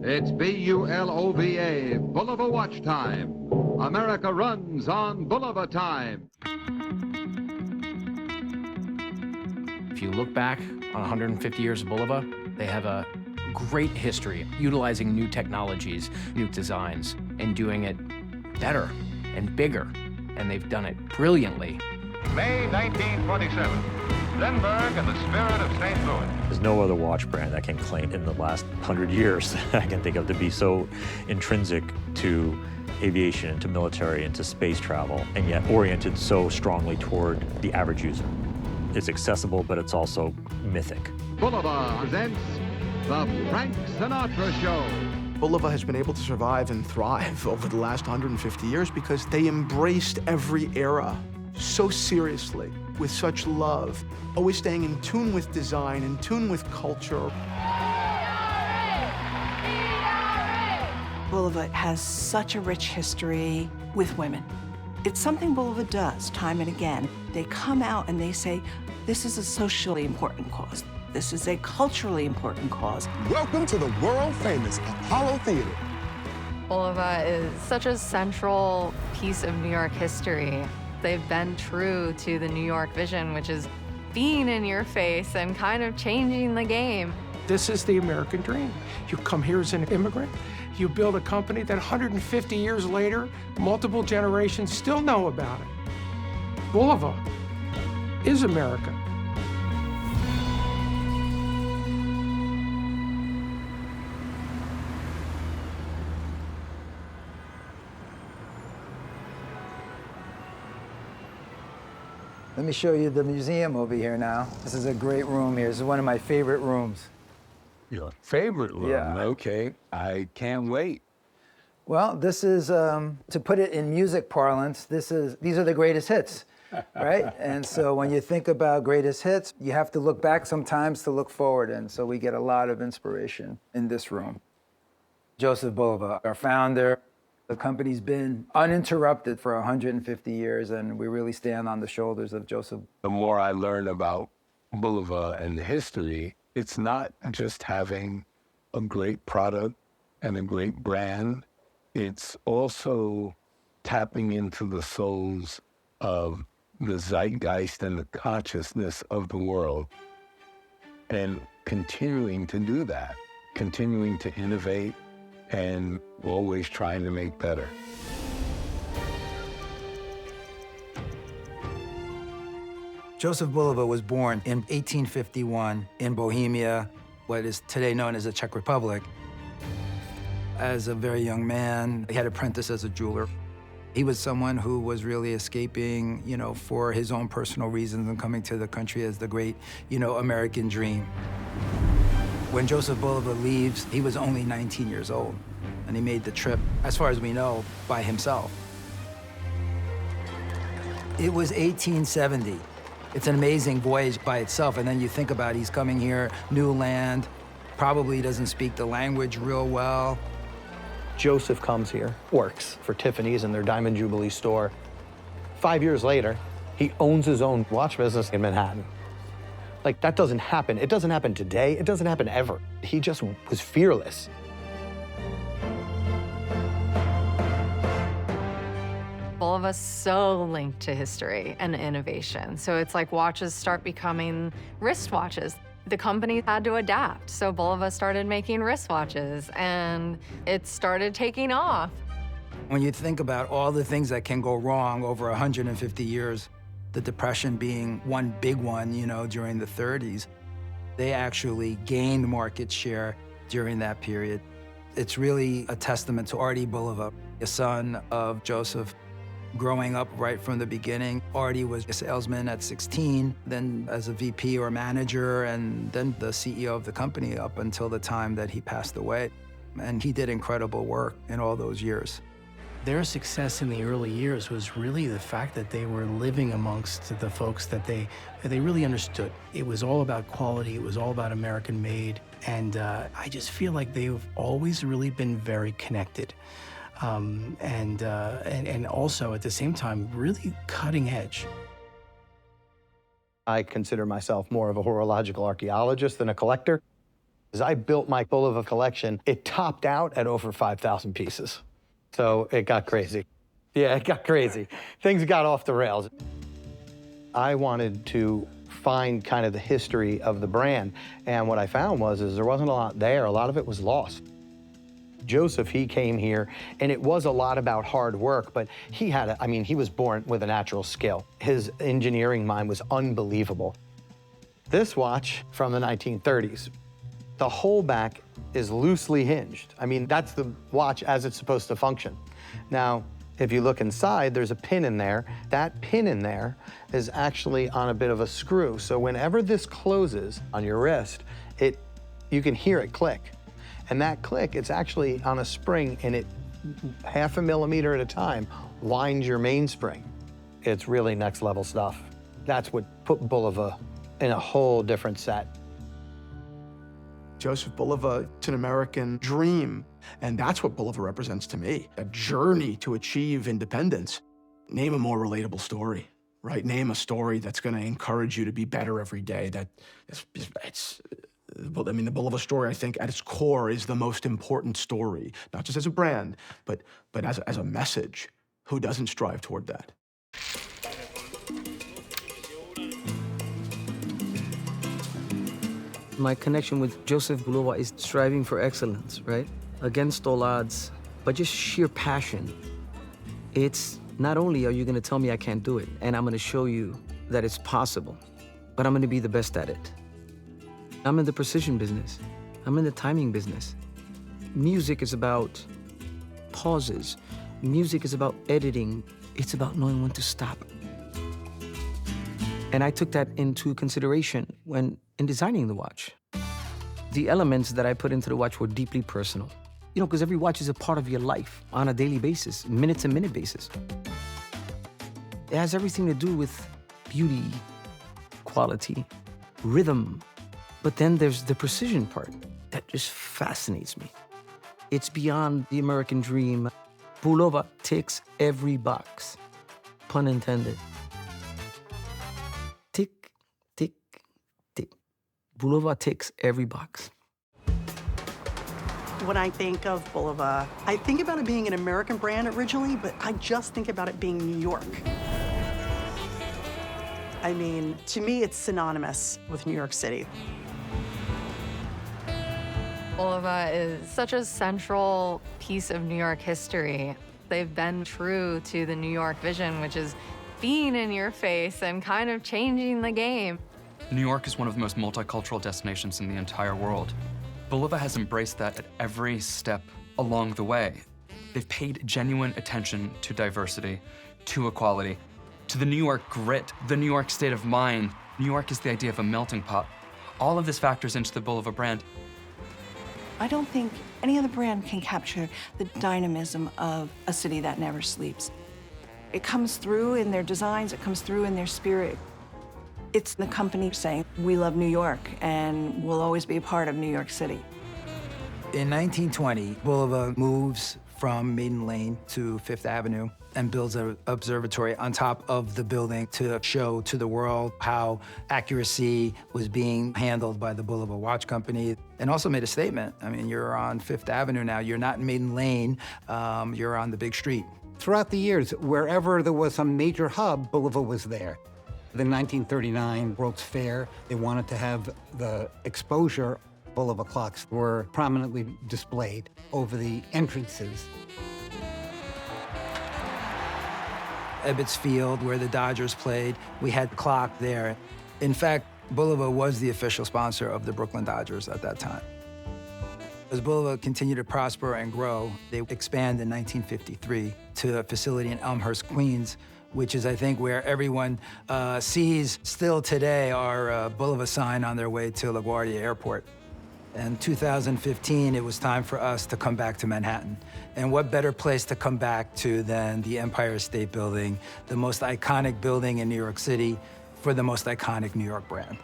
It's Bulova, Bulova watch time. America runs on Bulova time. If you look back on 150 years of Bulova, they have a great history utilizing new technologies, new designs, and doing it better and bigger. And they've done it brilliantly. May 1927, Lindbergh and the spirit of St. Louis. There's no other watch brand that can claim in the last 100 years that I can think of to be so intrinsic to aviation, to military, and to space travel, and yet oriented so strongly toward the average user. It's accessible, but it's also mythic. Bulova presents the Frank Sinatra Show. Bulova has been able to survive and thrive over the last 150 years because they embraced every era so seriously, with such love, always staying in tune with design, in tune with culture. Bulova has such a rich history with women. It's something Bulova does time and again. They come out and they say, this is a socially important cause. This is a culturally important cause. Welcome to the world-famous Apollo Theater. Bulova is such a central piece of New York history. They've been true to the New York vision, which is being in your face and kind of changing the game. This is the American dream. You come here as an immigrant, you build a company that 150 years later, multiple generations still know about it. Bulova is America. Let me show you the museum over here now. This is a great room here. This is one of my favorite rooms. Your favorite room? Yeah. Okay, I can't wait. Well, this is, to put it in music parlance, these are the greatest hits, right? And so when you think about greatest hits, you have to look back sometimes to look forward. And so we get a lot of inspiration in this room. Joseph Bulova, our founder. The company's been uninterrupted for 150 years, and we really stand on the shoulders of Joseph. The more I learn about Bulova and the history, it's not just having a great product and a great brand. It's also tapping into the souls of the zeitgeist and the consciousness of the world, and continuing to do that, continuing to innovate, and always trying to make better. Joseph Bulova was born in 1851 in Bohemia, what is today known as the Czech Republic. As a very young man, he had apprenticed as a jeweler. He was someone who was really escaping, for his own personal reasons and coming to the country as the great, American dream. When Joseph Bulova leaves, he was only 19 years old, and he made the trip, as far as we know, by himself. It was 1870. It's an amazing voyage by itself, and then you think about he's coming here, new land, probably doesn't speak the language real well. Joseph comes here, works for Tiffany's in their Diamond Jubilee store. 5 years later, he owns his own watch business in Manhattan. Like, that doesn't happen. It doesn't happen today. It doesn't happen ever. He just was fearless. Bulova's so linked to history and innovation. So it's like watches start becoming wristwatches. The company had to adapt. So Bulova started making wristwatches, and it started taking off. When you think about all the things that can go wrong over 150 years, the Depression being one big one, during the 30s, they actually gained market share during that period. It's really a testament to Artie Bulova, a son of Joseph. Growing up right from the beginning, Artie was a salesman at 16, then as a VP or manager, and then the CEO of the company up until the time that he passed away. And he did incredible work in all those years. Their success in the early years was really the fact that they were living amongst the folks that they really understood. It was all about quality. It was all about American made. And I just feel like they've always really been very connected. And also at the same time, really cutting edge. I consider myself more of a horological archaeologist than a collector. As I built my Bulova collection, it topped out at over 5,000 pieces. So it got crazy. Yeah, it got crazy. Things got off the rails. I wanted to find kind of the history of the brand, and what I found was there wasn't a lot there. A lot of it was lost. Joseph, he came here, and it was a lot about hard work, but he had, he was born with a natural skill. His engineering mind was unbelievable. This watch from the 1930s, the whole back is loosely hinged. That's the watch as it's supposed to function. Now, if you look inside, there's a pin in there. That pin in there is actually on a bit of a screw. So whenever this closes on your wrist, you can hear it click. And that click, it's actually on a spring, and it, 0.5 millimeter at a time, winds your mainspring. It's really next level stuff. That's what put Bulova in a whole different set. Joseph Bulova, it's an American dream, and that's what Bulova represents to me, a journey to achieve independence. Name a more relatable story, right? Name a story that's gonna encourage you to be better every day. The Bulova story, I think, at its core is the most important story, not just as a brand, but as a message. Who doesn't strive toward that? My connection with Joseph Bulova is striving for excellence, right? Against all odds, but just sheer passion. It's not only are you gonna tell me I can't do it, and I'm gonna show you that it's possible, but I'm gonna be the best at it. I'm in the precision business. I'm in the timing business. Music is about pauses. Music is about editing. It's about knowing when to stop. And I took that into consideration when in designing the watch. The elements that I put into the watch were deeply personal. Because every watch is a part of your life on a daily basis, minute-to-minute basis. It has everything to do with beauty, quality, rhythm. But then there's the precision part that just fascinates me. It's beyond the American dream. Bulova ticks every box, pun intended. Tick, tick, tick. Bulova ticks every box. When I think of Bulova, I think about it being an American brand originally, but I just think about it being New York. To me, it's synonymous with New York City. Bulova is such a central piece of New York history. They've been true to the New York vision, which is being in your face and kind of changing the game. New York is one of the most multicultural destinations in the entire world. Bulova has embraced that at every step along the way. They've paid genuine attention to diversity, to equality, to the New York grit, the New York state of mind. New York is the idea of a melting pot. All of this factors into the Bulova brand. I don't think any other brand can capture the dynamism of a city that never sleeps. It comes through in their designs, it comes through in their spirit. It's the company saying, we love New York and we'll always be a part of New York City. In 1920, Bulova moves from Maiden Lane to Fifth Avenue and builds an observatory on top of the building to show to the world how accuracy was being handled by the Bulova Watch Company, and also made a statement. You're on Fifth Avenue now. You're not in Maiden Lane. You're on the big street. Throughout the years, wherever there was some major hub, Bulova was there. The 1939 World's Fair, they wanted to have the exposure. Bulova clocks were prominently displayed over the entrances. Ebbets Field, where the Dodgers played, we had clock there. In fact, Bulova was the official sponsor of the Brooklyn Dodgers at that time. As Bulova continued to prosper and grow, they expanded in 1953 to a facility in Elmhurst, Queens, which is, I think, where everyone sees still today our Bulova sign on their way to LaGuardia Airport. In 2015, it was time for us to come back to Manhattan. And what better place to come back to than the Empire State Building, the most iconic building in New York City for the most iconic New York brand.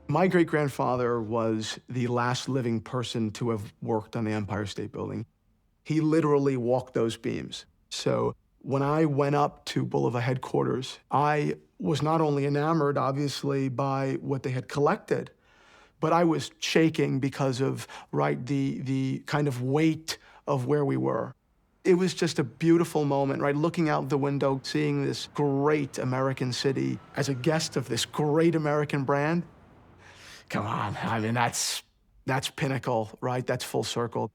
My great-grandfather was the last living person to have worked on the Empire State Building. He literally walked those beams. So when I went up to Bulova headquarters, I was not only enamored, obviously, by what they had collected, But I was shaking because of, right, the kind of weight of where we were. It was just a beautiful moment, right? Looking out the window, seeing this great American city as a guest of this great American brand. Come on, I mean, that's pinnacle, right? That's full circle.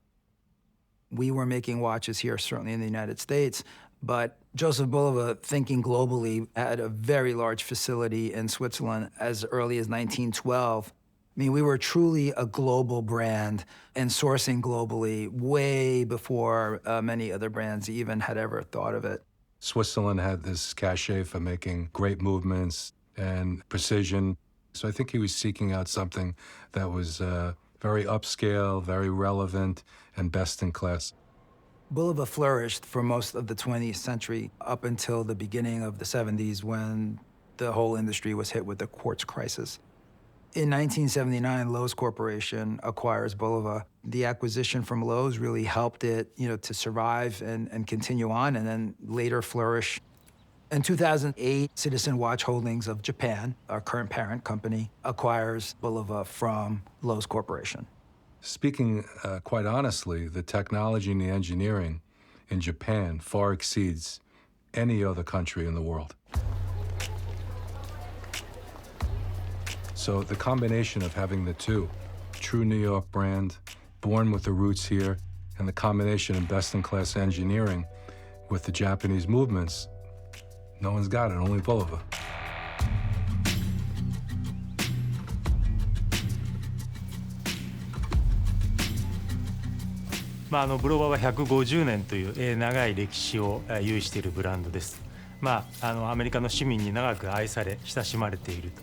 We were making watches here, certainly in the United States, but Joseph Bulova, thinking globally, had a very large facility in Switzerland as early as 1912. I mean, we were truly a global brand and sourcing globally way before many other brands even had ever thought of it. Switzerland had this cachet for making great movements and precision. So I think he was seeking out something that was very upscale, very relevant, and best in class. Bulova flourished for most of the 20th century up until the beginning of the 70s when the whole industry was hit with the quartz crisis. In 1979, Lowe's Corporation acquires Bulova. The acquisition from Lowe's really helped it, to survive and continue on, and then later flourish. In 2008, Citizen Watch Holdings of Japan, our current parent company, acquires Bulova from Lowe's Corporation. Speaking quite honestly, the technology and the engineering in Japan far exceeds any other country in the world. So the combination of having the two, true New York brand, born with the roots here, and the combination of best-in-class engineering with the Japanese movements, no one's got it, only Bulova. ブロバは150年という長い歴史を有しているブランドです。アメリカの市民に長く愛され親しまれていると。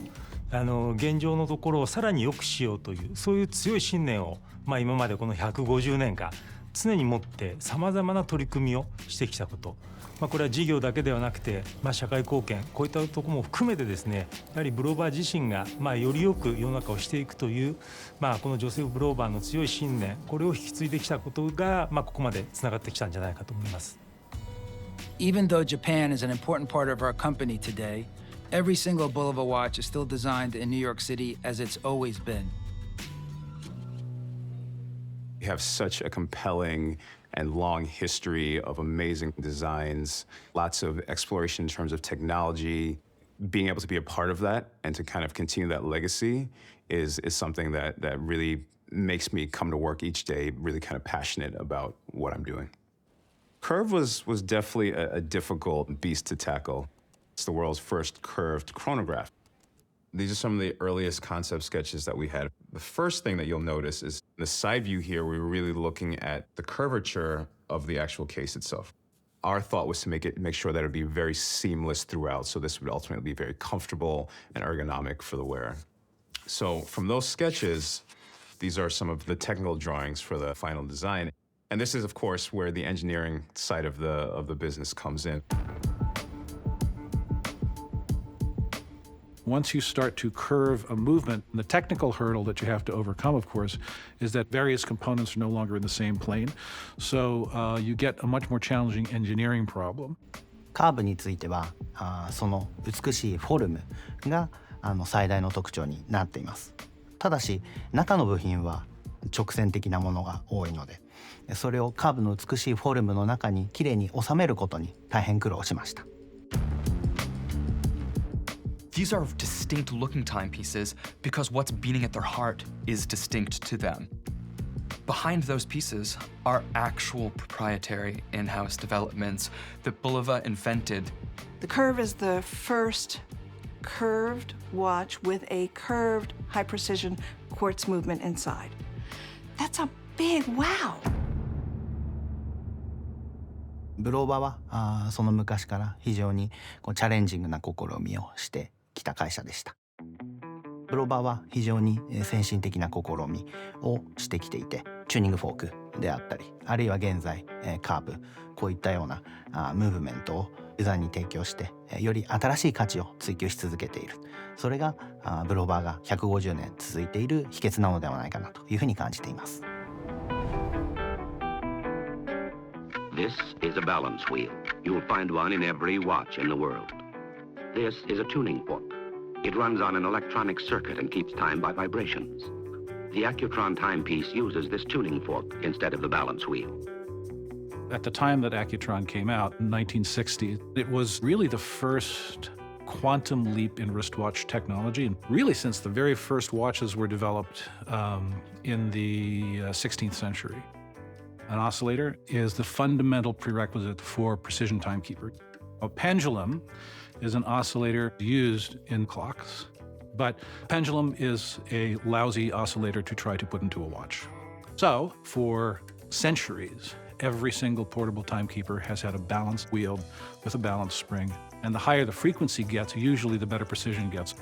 現状のところをさらに良くしようというそういう強い信念を、今までこの150年間常に持ってさまざまな取り組みをしてきたこと、これは事業だけではなくて、社会貢献こういったところも含めてですね、やはりブローバー自身が、よりよく世の中をしていくという、このジョセフ・ブローバーの強い信念これを引き継いできたことが、ここまでつながってきたんじゃないかと思います。Even though Japan is an important part of our company today, every single Bulova watch is still designed in New York City as it's always been. We have such a compelling and long history of amazing designs, lots of exploration in terms of technology. Being able to be a part of that and to kind of continue that legacy is something that really makes me come to work each day really kind of passionate about what I'm doing. Curve was definitely a difficult beast to tackle. It's the world's first curved chronograph. These are some of the earliest concept sketches that we had. The first thing that you'll notice is the side view here, we were really looking at the curvature of the actual case itself. Our thought was to make sure that it would be very seamless throughout, so this would ultimately be very comfortable and ergonomic for the wearer. So from those sketches, these are some of the technical drawings for the final design. And this is, of course, where the engineering side of the business comes in. Once you start to curve a movement, the technical hurdle that you have to overcome, of course, is that various components are no longer in the same plane. So you get a much more challenging engineering problem. カーブについては、その美しいフォルムが最大の特徴になっています。ただし、中の部品は直線的なものが多いので、それをカーブの美しいフォルムの中にきれいに収めることに大変苦労しました。These are distinct looking timepieces because what's beating at their heart is distinct to them. Behind those pieces are actual proprietary in-house developments that Bulova invented. The Curve is the first curved watch with a curved high-precision quartz movement inside. That's a big wow! ブローバはその昔から非常にチャレンジングな試みをしてきた会社でした。ブローバーは非常に先進的な試みをしてきていて、チューニングフォークであったり、あるいは現在カーブ、こういったようなムーブメントをユーザーに提供して、より新しい価値を追求し続けている。それがブローバーが150年続いている秘訣なのではないかなというふうに感じています。This is a balance wheel. You'll find one in every watch in the world. This is a tuning fork. It runs on an electronic circuit and keeps time by vibrations. The Accutron timepiece uses this tuning fork instead of the balance wheel. At the time that Accutron came out, in 1960, it was really the first quantum leap in wristwatch technology, and really since the very first watches were developed in the 16th century. An oscillator is the fundamental prerequisite for precision timekeeper. A pendulum is an oscillator used in clocks, but pendulum is a lousy oscillator to try to put into a watch. So, for centuries, every single portable timekeeper has had a balanced wheel with a balanced spring, and the higher the frequency gets, usually the better precision gets.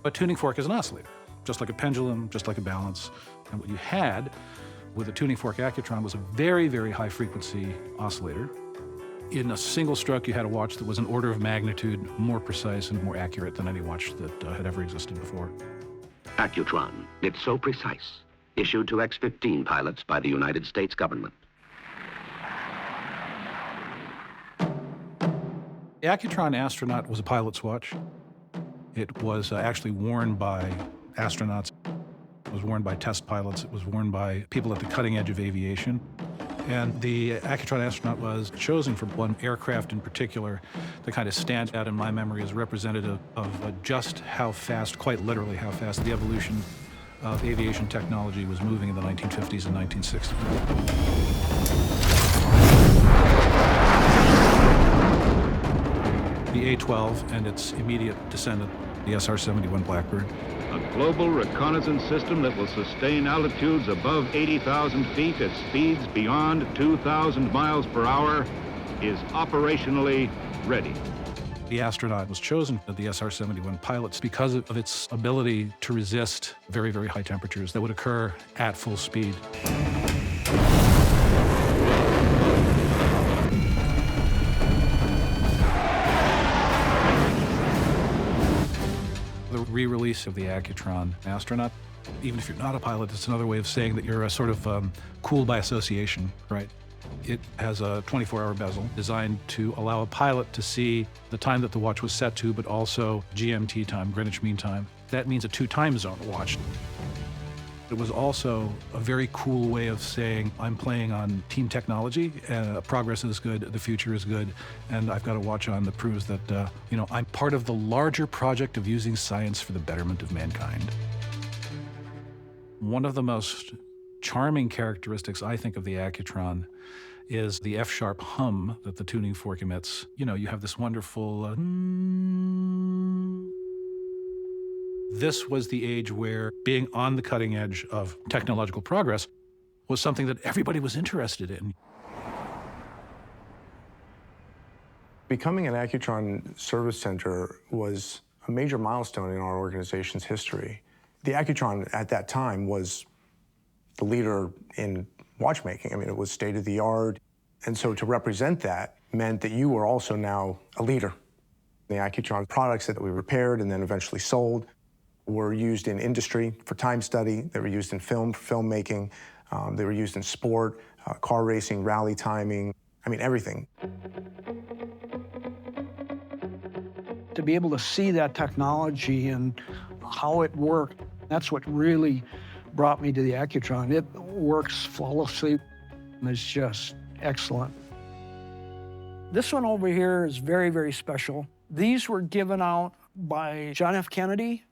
A tuning fork is an oscillator, just like a pendulum, just like a balance. And what you had with a tuning fork Accutron was a very, very high frequency oscillator. In a single stroke, you had a watch that was an order of magnitude more precise and more accurate than any watch that had ever existed before. Accutron, it's so precise, issued to X-15 pilots by the United States government. The Accutron astronaut was a pilot's watch. It was actually worn by astronauts. It was worn by test pilots. It was worn by people at the cutting edge of aviation. And the Accutron astronaut was chosen for one aircraft in particular that kind of stands out in my memory as representative of just how fast, quite literally how fast, the evolution of aviation technology was moving in the 1950s and 1960s. The A-12 and its immediate descendant, the SR-71 Blackbird. A global reconnaissance system that will sustain altitudes above 80,000 feet at speeds beyond 2,000 miles per hour is operationally ready. The astronaut was chosen as the SR-71 pilots because of its ability to resist very, very high temperatures that would occur at full speed. The re-release of the Accutron astronaut, even if you're not a pilot, it's another way of saying that you're a sort of cool by association, right? It has a 24-hour bezel designed to allow a pilot to see the time that the watch was set to, but also GMT time, Greenwich Mean Time. That means a two-time zone watch. It was also a very cool way of saying, I'm playing on team technology, progress is good, the future is good, and I've got a watch on that proves that, I'm part of the larger project of using science for the betterment of mankind. One of the most charming characteristics, I think, of the Accutron is the F-sharp hum that the tuning fork emits. You have this wonderful... This was the age where being on the cutting edge of technological progress was something that everybody was interested in. Becoming an Accutron service center was a major milestone in our organization's history. The Accutron at that time was the leader in watchmaking. I mean, it was state-of-the-art. And so to represent that meant that you were also now a leader. The Accutron products that we repaired and then eventually sold were used in industry for time study. They were used in film, for filmmaking. They were used in sport, car racing, rally timing. I mean, everything. To be able to see that technology and how it worked, that's what really brought me to the Accutron. It works flawlessly and it's just excellent. This one over here is very, very special. These were given out by John F. Kennedy,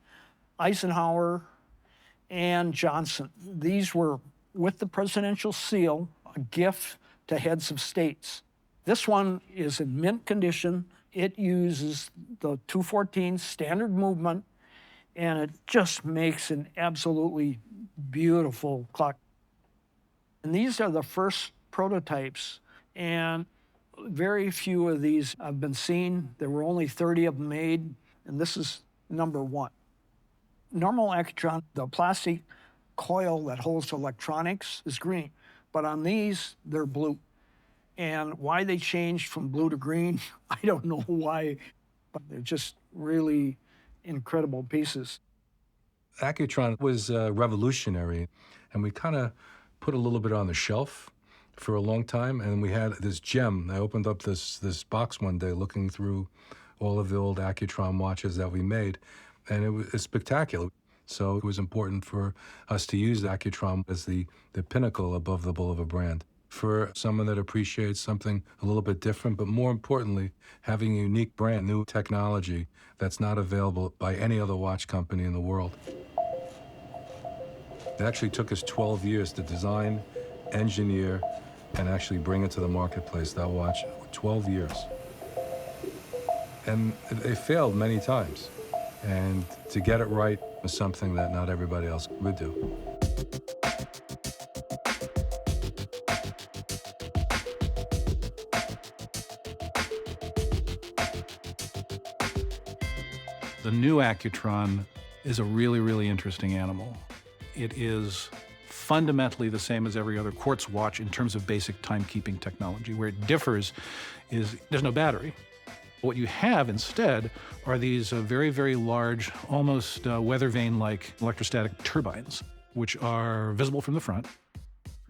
Eisenhower, and Johnson. These were, with the presidential seal, a gift to heads of states. This one is in mint condition. It uses the 214 standard movement, and it just makes an absolutely beautiful clock. And these are the first prototypes, and very few of these have been seen. There were only 30 of them made, and this is number one. Normal Accutron, the plastic coil that holds electronics is green, but on these, they're blue. And why they changed from blue to green, I don't know why, but they're just really incredible pieces. Accutron was revolutionary, and we kind of put a little bit on the shelf for a long time, and we had this gem. I opened up this box one day looking through all of the old Accutron watches that we made, and it was spectacular. So it was important for us to use Accutron as the pinnacle above the Bulova brand. For someone that appreciates something a little bit different, but more importantly, having a unique brand new technology that's not available by any other watch company in the world. It actually took us 12 years to design, engineer, and actually bring it to the marketplace, that watch, 12 years. And they failed many times. And to get it right was something that not everybody else would do. The new Accutron is a really, really interesting animal. It is fundamentally the same as every other quartz watch in terms of basic timekeeping technology. Where it differs is there's no battery. What you have instead are these very, very large, almost weather vane-like electrostatic turbines, which are visible from the front.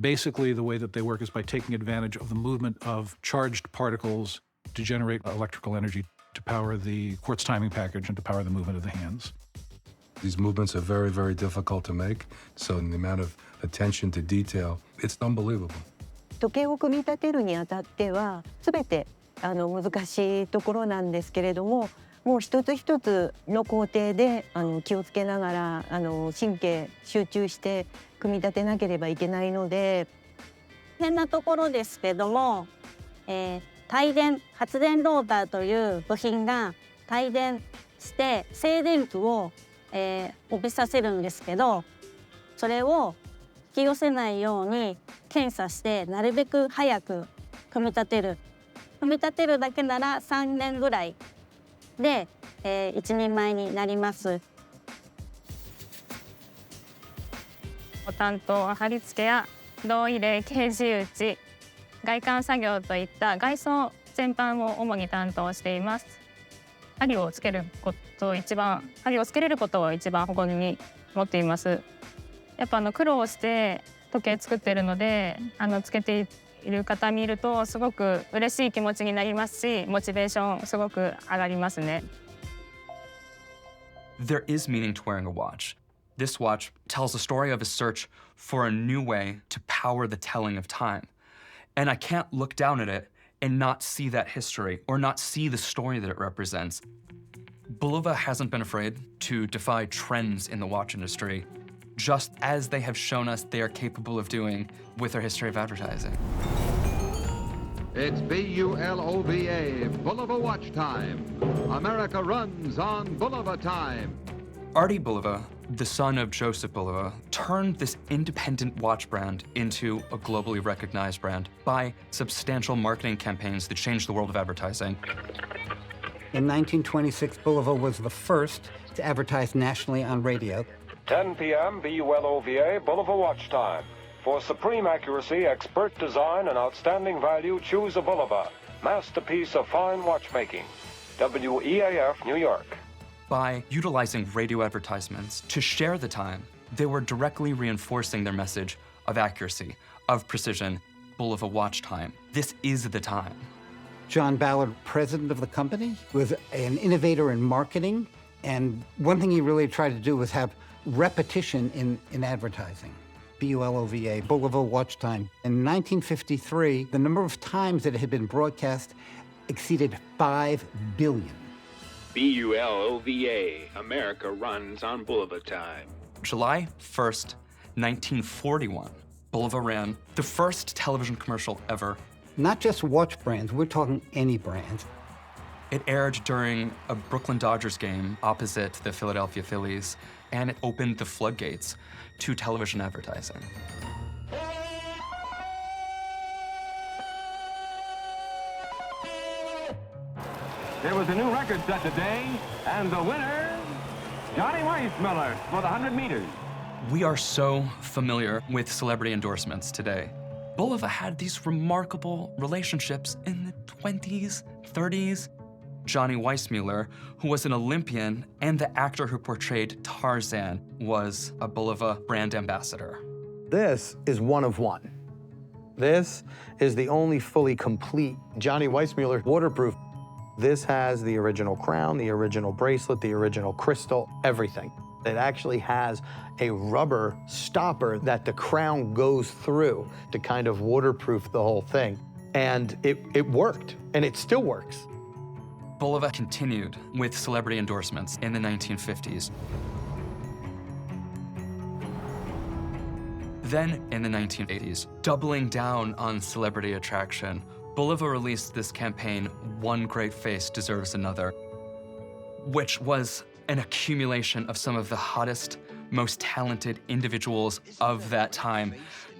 Basically, the way that they work is by taking advantage of the movement of charged particles to generate electrical energy to power the quartz timing package and to power the movement of the hands. These movements are very, very difficult to make, so the amount of attention to detail, it's unbelievable. 時計を組み立てるにあたっては、全て難しいところなんですけれども、もう一つ一つの工程で気をつけながら神経集中して組み立てなければいけないので、変なところですけども、発電ローターという部品が帯電して静電気を帯びさせるんですけど、それを引き寄せないように検査してなるべく早く組み立てる。組み立てるだけなら3年ぐらいで、一人前になります。担当は貼り付けや銅入れ、掲示打ち、外観作業といった外装全般を主に担当しています。針をつけれることを一番誇りに持っています。やっぱ苦労して時計作ってるので、つけている方見るとすごく嬉しい気持ちになりますし、モチベーションすごく上がりますね。There is meaning to wearing a watch. This watch tells the story of a search for a new way to power the telling of time. And I can't look down at it and not see that history or not see the story that it represents. Bulova hasn't been afraid to defy trends in the watch industry, just as they have shown us they are capable of doing with their history of advertising. It's B-U-L-O-V-A, Bulova Watch Time. America runs on Bulova time. Artie Bulova, the son of Joseph Bulova, turned this independent watch brand into a globally recognized brand by substantial marketing campaigns that changed the world of advertising. In 1926, Bulova was the first to advertise nationally on radio. 10 p.m. BULOVA, Bulova Watch Time. For supreme accuracy, expert design, and outstanding value, choose a Bulova, masterpiece of fine watchmaking. WEAF, New York. By utilizing radio advertisements to share the time, they were directly reinforcing their message of accuracy, of precision. Bulova Watch Time. This is the time. John Ballard, president of the company, was an innovator in marketing, and one thing he really tried to do was have repetition in advertising. BULOVA, Bulova Watch Time. In 1953, the number of times that it had been broadcast exceeded 5 billion. BULOVA, America runs on Bulova time. July 1st, 1941, Bulova ran the first television commercial ever. Not just watch brands, we're talking any brand. It aired during a Brooklyn Dodgers game opposite the Philadelphia Phillies, and it opened the floodgates to television advertising. There was a new record set today, and the winner, Johnny Weissmuller for the 100 meters. We are so familiar with celebrity endorsements today. Bulova had these remarkable relationships in the 20s, 30s. Johnny Weissmuller, who was an Olympian and the actor who portrayed Tarzan, was a Bulova brand ambassador. This is one of one. This is the only fully complete Johnny Weissmuller waterproof. This has the original crown, the original bracelet, the original crystal, everything. It actually has a rubber stopper that the crown goes through to kind of waterproof the whole thing. And it worked, and it still works. Bulova continued with celebrity endorsements in the 1950s. Then, in the 1980s, doubling down on celebrity attraction, Bulova released this campaign, One Great Face Deserves Another, which was an accumulation of some of the hottest, most talented individuals of that time.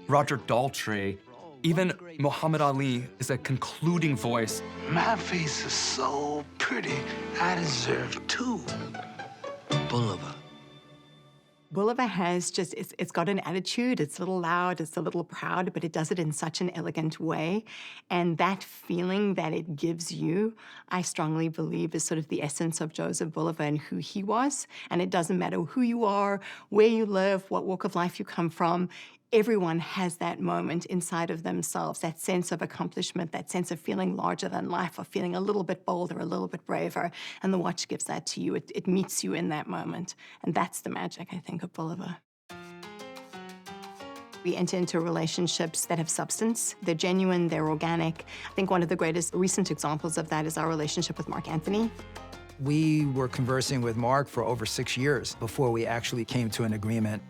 Roger Daltrey, even Muhammad Ali is a concluding voice. My face is so pretty, I deserve two. Bulova. Bulova has just, it's got an attitude, it's a little loud, it's a little proud, but it does it in such an elegant way. And that feeling that it gives you, I strongly believe is sort of the essence of Joseph Bulova and who he was. And it doesn't matter who you are, where you live, what walk of life you come from, everyone has that moment inside of themselves, that sense of accomplishment, that sense of feeling larger than life, or feeling a little bit bolder, a little bit braver. And the watch gives that to you. It meets you in that moment. And that's the magic, I think, of Bulova. We enter into relationships that have substance. They're genuine, they're organic. I think one of the greatest recent examples of that is our relationship with Mark Anthony. We were conversing with Mark for over 6 years before we actually came to an agreement.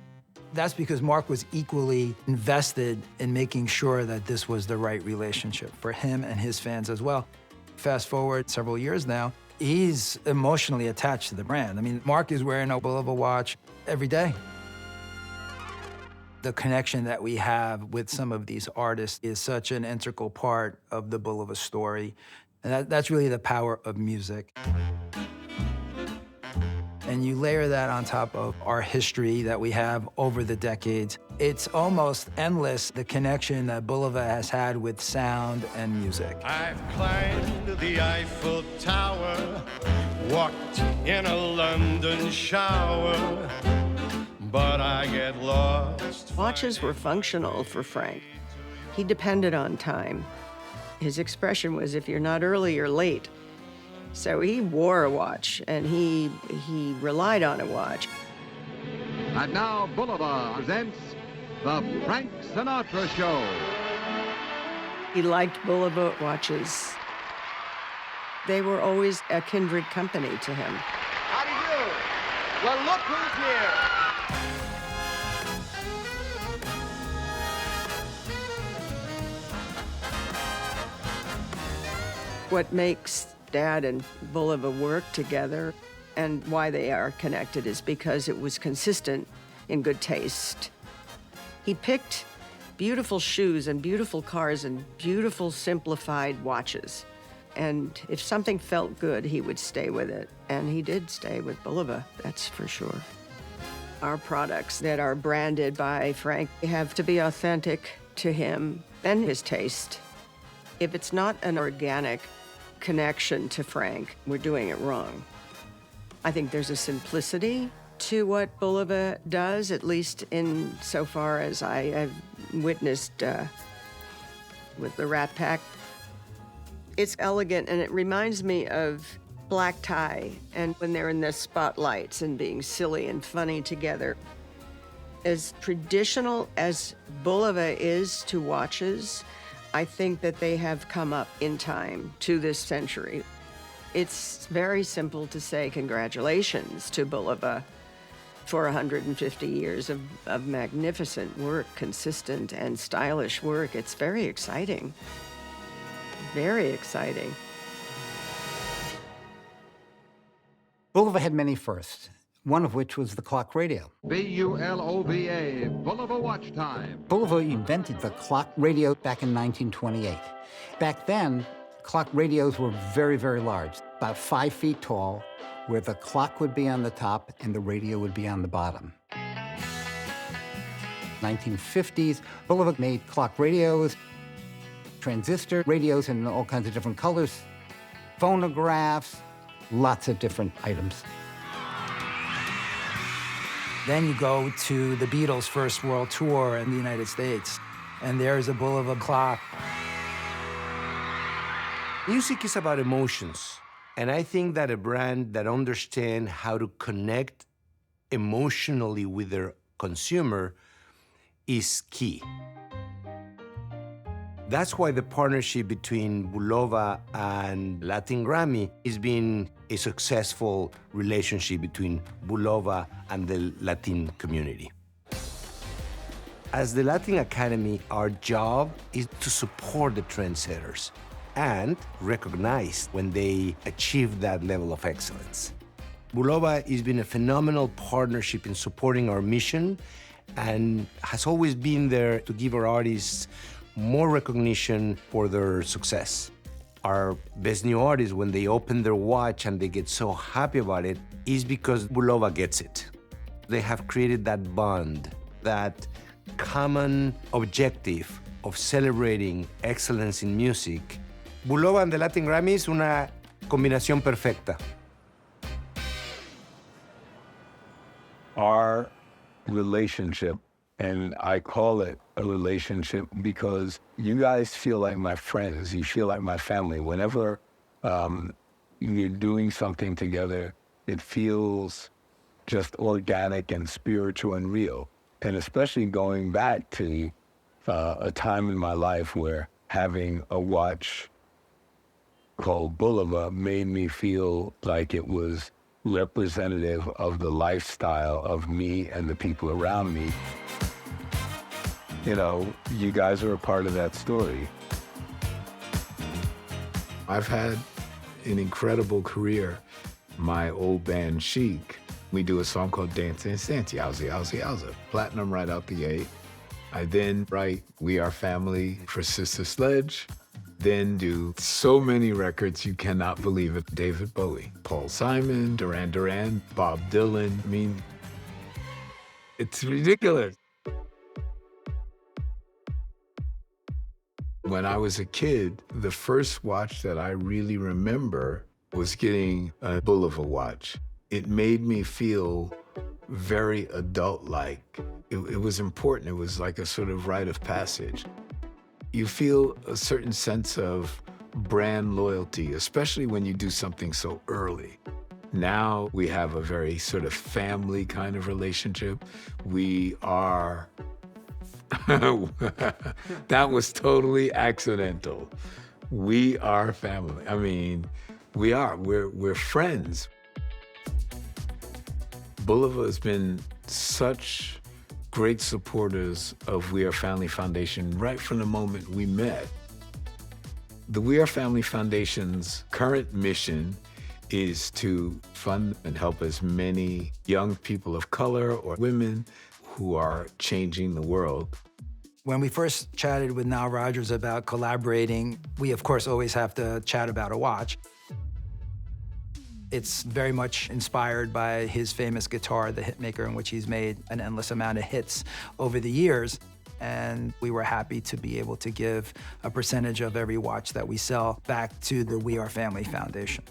That's because Mark was equally invested in making sure that this was the right relationship for him and his fans as well. Fast forward several years now, he's emotionally attached to the brand. I mean, Mark is wearing a Bulova watch every day. The connection that we have with some of these artists is such an integral part of the Bulova story. And that's really the power of music. And you layer that on top of our history that we have over the decades. It's almost endless, the connection that Bulova has had with sound and music. I've climbed the Eiffel Tower, walked in a London shower, but I get lost. Watches were functional for Frank. He depended on time. His expression was, if you're not early, you're late. So he wore a watch, and he relied on a watch. And now Bulova presents the Frank Sinatra Show. He liked Bulova watches. They were always a kindred company to him. How do you do? Well, look who's here. What makes Dad and Bulova work together and why they are connected is because it was consistent in good taste. He picked beautiful shoes and beautiful cars and beautiful simplified watches. And if something felt good, he would stay with it. And he did stay with Bulova, that's for sure. Our products that are branded by Frank have to be authentic to him and his taste. If it's not an organic connection to Frank, we're doing it wrong. I think there's a simplicity to what Bulova does, at least in so far as I have witnessed with the Rat Pack. It's elegant, and it reminds me of Black Tie, and when they're in the spotlights and being silly and funny together. As traditional as Bulova is to watches, I think that they have come up in time to this century. It's very simple to say congratulations to Bulova for 150 years of magnificent work, consistent and stylish work. It's very exciting. Very exciting. Bulova had many firsts, one of which was the clock radio. B-U-L-O-V-A, Bulova Watch Time. Bulova invented the clock radio back in 1928. Back then, clock radios were very, very large, about 5 feet tall, where the clock would be on the top and the radio would be on the bottom. 1950s, Bulova made clock radios, transistor radios in all kinds of different colors, phonographs, lots of different items. Then you go to the Beatles' first world tour in the United States, and there's a Bulova clock. Music is about emotions, and I think that a brand that understands how to connect emotionally with their consumer is key. That's why the partnership between Bulova and Latin Grammy has been a successful relationship between Bulova and the Latin community. As the Latin Academy, our job is to support the trendsetters and recognize when they achieve that level of excellence. Bulova has been a phenomenal partnership in supporting our mission and has always been there to give our artists more recognition for their success. Our best new artists, when they open their watch and they get so happy about it, is because Bulova gets it. They have created that bond, that common objective of celebrating excellence in music. Bulova and the Latin Grammy es una combinación perfecta. Our relationship, and I call it a relationship because you guys feel like my friends, you feel like my family. Whenever you're doing something together, it feels just organic and spiritual and real. And especially going back to a time in my life where having a watch called Bulova made me feel like it was representative of the lifestyle of me and the people around me. You know, you guys are a part of that story. I've had an incredible career. My old band, Chic, we do a song called Dancing Santi, Yowza, platinum right out the gate. I then write We Are Family for Sister Sledge, then do so many records you cannot believe it. David Bowie, Paul Simon, Duran Duran, Bob Dylan. I mean, it's ridiculous. When I was a kid, the first watch that I really remember was getting a Bulova watch. It made me feel very adult-like. It was important. It was like a sort of rite of passage. You feel a certain sense of brand loyalty, especially when you do something so early. Now we have a very sort of family kind of relationship. We are, that was totally accidental. We are family. I mean, we're friends. Bulova has been such great supporters of We Are Family Foundation right from the moment we met. The We Are Family Foundation's current mission is to fund and help as many young people of color or women who are changing the world. When we first chatted with Nile Rodgers about collaborating, we of course always have to chat about a watch. It's very much inspired by his famous guitar, the Hitmaker, in which he's made an endless amount of hits over the years. And we were happy to be able to give a percentage of every watch that we sell back to the We Are Family Foundation.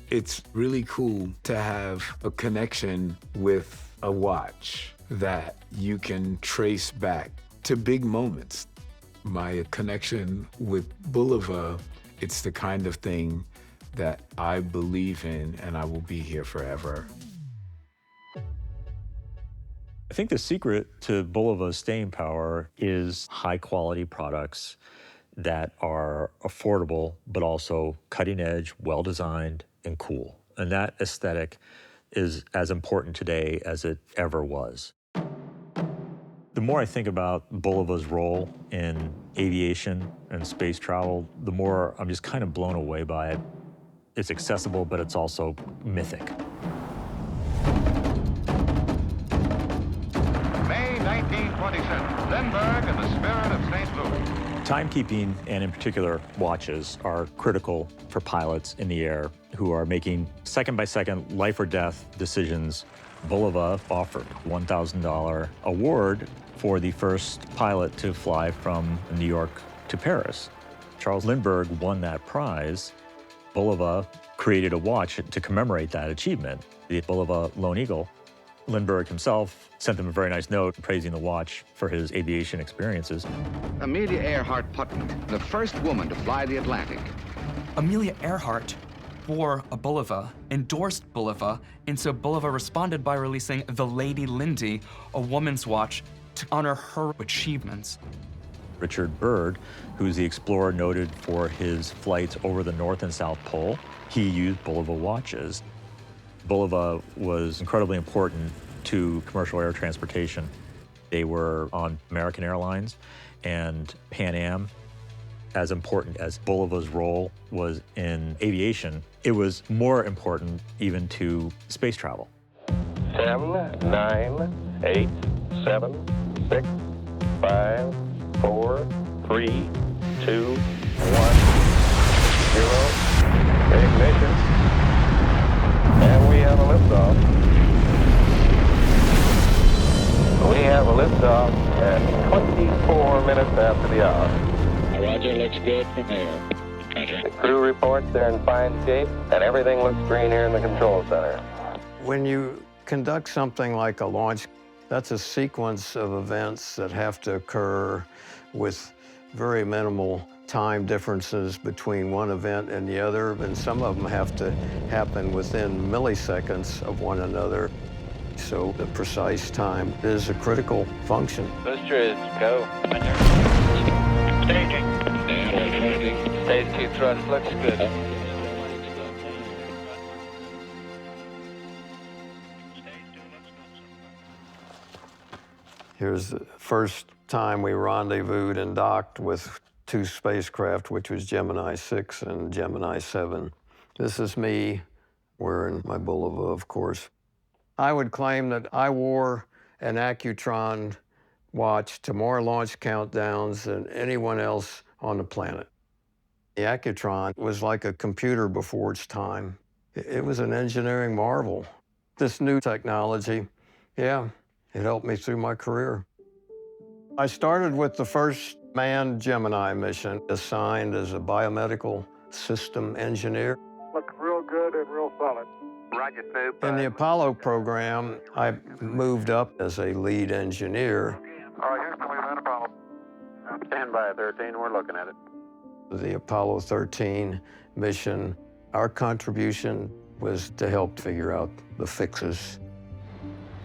It's really cool to have a connection with a watch that you can trace back to big moments. My connection with Bulova, it's the kind of thing that I believe in, and I will be here forever. I think the secret to Bulova's staying power is high-quality products that are affordable, but also cutting-edge, well-designed, and cool. And that aesthetic is as important today as it ever was. The more I think about Bulova's role in aviation and space travel, the more I'm just kind of blown away by it. It's accessible, but it's also mythic. May 1927, Lindbergh and the Spirit of St. Louis. Timekeeping, and in particular watches, are critical for pilots in the air who are making second-by-second, life-or-death decisions. Bulova offered a $1,000 award for the first pilot to fly from New York to Paris. Charles Lindbergh won that prize. Bulova created a watch to commemorate that achievement, the Bulova Lone Eagle. Lindbergh himself sent them a very nice note praising the watch for his aviation experiences. Amelia Earhart Putnam, the first woman to fly the Atlantic. Amelia Earhart wore a Bulova, endorsed Bulova, and so Bulova responded by releasing the Lady Lindy, a woman's watch, to honor her achievements. Richard Byrd, who's the explorer noted for his flights over the North and South Pole, he used Bulova watches. Bulova was incredibly important to commercial air transportation. They were on American Airlines and Pan Am. As important as Bulova's role was in aviation, it was more important even to space travel. 10, 9, 8, 7, 6, 5, 4, 3, 2, 1, 0. Ignition. And we have a liftoff. We have a liftoff at 24 minutes after the hour. Roger, looks good from here. Roger. The crew reports they're in fine shape, and everything looks green here in the control center. When you conduct something like a launch, that's a sequence of events that have to occur with very minimal time differences between one event and the other, and some of them have to happen within milliseconds of one another. So the precise time is a critical function. Boosters, go. Staging. Stage 2 thrust looks good. Here's the first time we rendezvoused and docked with two spacecraft, which was Gemini 6 and Gemini 7. This is me wearing my Bulova, of course. I would claim that I wore an Accutron watch to more launch countdowns than anyone else on the planet. The Accutron was like a computer before its time. It was an engineering marvel. This new technology, yeah, it helped me through my career. I started with the first manned Gemini mission, assigned as a biomedical system engineer. Looks real good and real solid. Roger, In the Apollo program, I moved up as a lead engineer. All right, Houston, we've had a problem. Stand by, 13, we're looking at it. The Apollo 13 mission, our contribution was to help figure out the fixes.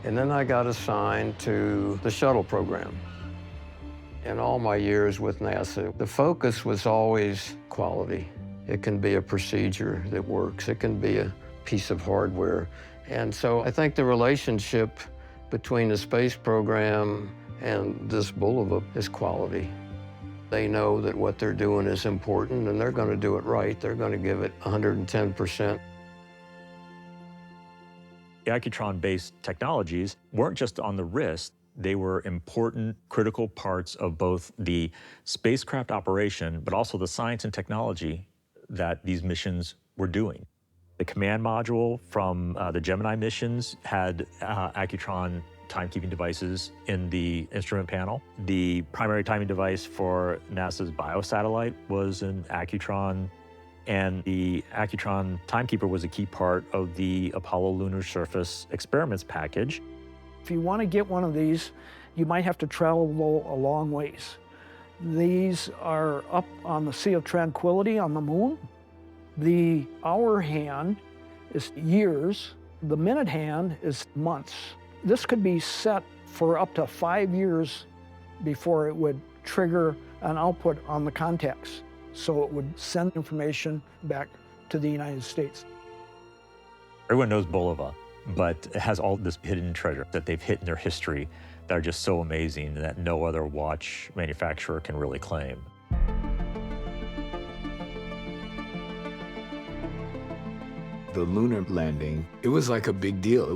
And then I got assigned to the shuttle program. In all my years with NASA, the focus was always quality. It can be a procedure that works. It can be a piece of hardware. And so I think the relationship between the space program and this Bulova is quality. They know that what they're doing is important, and they're going to do it right. They're going to give it 110%. The Accutron-based technologies weren't just on the wrist. They were important, critical parts of both the spacecraft operation, but also the science and technology that these missions were doing. The command module from the Gemini missions had Accutron timekeeping devices in the instrument panel. The primary timing device for NASA's biosatellite was an Accutron, and the Accutron timekeeper was a key part of the Apollo lunar surface experiments package. If you want to get one of these, you might have to travel a long ways. These are up on the Sea of Tranquility on the moon. The hour hand is years. The minute hand is months. This could be set for up to 5 years before it would trigger an output on the contacts. So it would send information back to the United States. Everyone knows Bulova, but it has all this hidden treasure that they've hit in their history that are just so amazing that no other watch manufacturer can really claim. The lunar landing, it was like a big deal.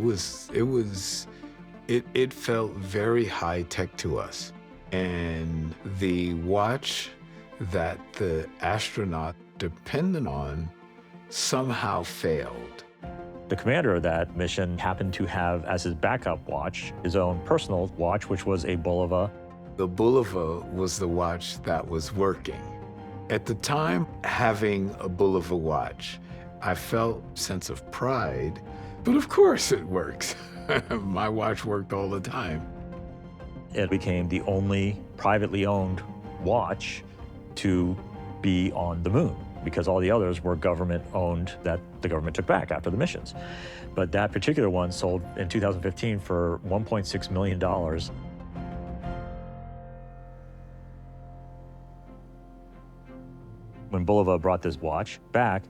It felt very high tech to us. And the watch that the astronaut depended on somehow failed. The commander of that mission happened to have as his backup watch his own personal watch, which was a Bulova. The Bulova was the watch that was working. At the time, having a Bulova watch, I felt a sense of pride, but of course it works. My watch worked all the time. It became the only privately owned watch to be on the moon. because all the others were government-owned that the government took back after the missions. But that particular one sold in 2015 for $1.6 million. When Bulova brought this watch back,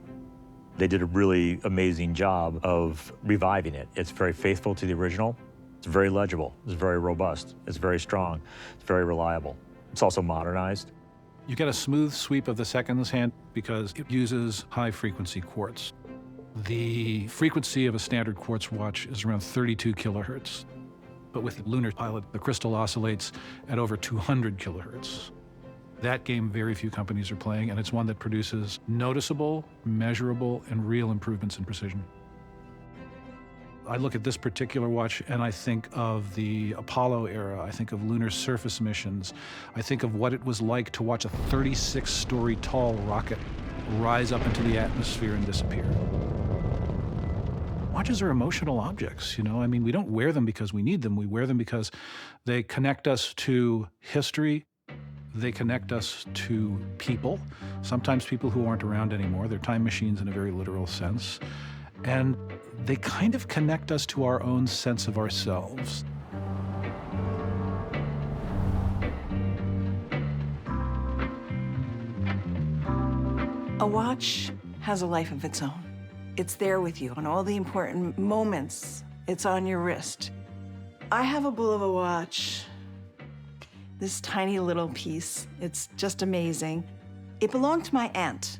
they did a really amazing job of reviving it. It's very faithful to the original. It's very legible. It's very robust. It's very strong. It's very reliable. It's also modernized. You get a smooth sweep of the seconds hand because it uses high-frequency quartz. The frequency of a standard quartz watch is around 32 kilohertz. But with the lunar pilot, the crystal oscillates at over 200 kilohertz. That game very few companies are playing, and it's one that produces noticeable, measurable, and real improvements in precision. I look at this particular watch and I think of the Apollo era. I think of lunar surface missions. I think of what it was like to watch a 36-story tall rocket rise up into the atmosphere and disappear. Watches are emotional objects, you know? I mean, we don't wear them because we need them. We wear them because they connect us to history. They connect us to people, sometimes people who aren't around anymore. They're time machines in a very literal sense. And they kind of connect us to our own sense of ourselves. A watch has a life of its own. It's there with you on all the important moments. It's on your wrist. I have a Bulova watch, this tiny little piece. It's just amazing. It belonged to my aunt.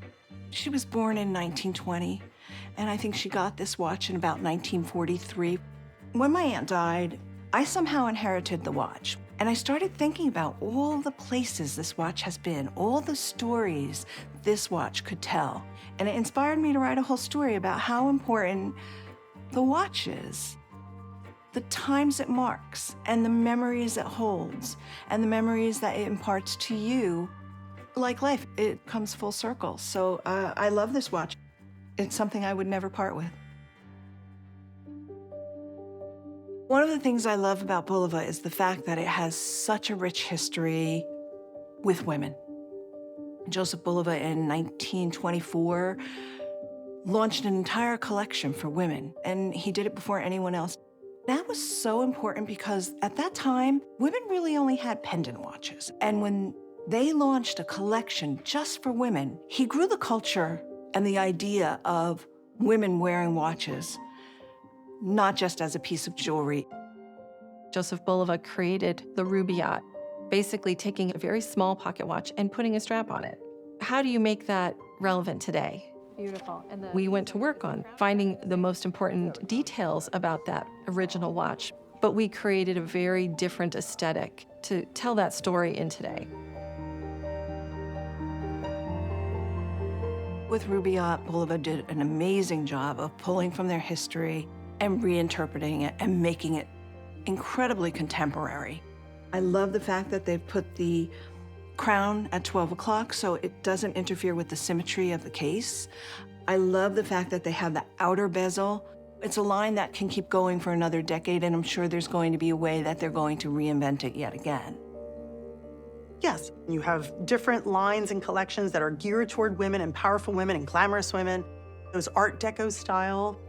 She was born in 1920. And I think she got this watch in about 1943. When my aunt died, I somehow inherited the watch. And I started thinking about all the places this watch has been, all the stories this watch could tell. And it inspired me to write a whole story about how important the watch is, the times it marks, and the memories it holds, and the memories that it imparts to you. Like life, it comes full circle. So I love this watch. It's something I would never part with. One of the things I love about Bulova is the fact that it has such a rich history with women. Joseph Bulova in 1924 launched an entire collection for women, and he did it before anyone else. That was so important because at that time, women really only had pendant watches. And when they launched a collection just for women, he grew the culture and the idea of women wearing watches, not just as a piece of jewelry. Joseph Bulova created the Rubaiyat, basically taking a very small pocket watch and putting a strap on it. How do you make that relevant today? Beautiful. We went to work on finding the most important details about that original watch, but we created a very different aesthetic to tell that story in today. With Rubaiyat, Bulova did an amazing job of pulling from their history and reinterpreting it and making it incredibly contemporary. I love the fact that they've put the crown at 12 o'clock so it doesn't interfere with the symmetry of the case. I love the fact that they have the outer bezel. It's a line that can keep going for another decade, and I'm sure there's going to be a way that they're going to reinvent it yet again. Yes, you have different lines and collections that are geared toward women and powerful women and glamorous women. Those Art Deco style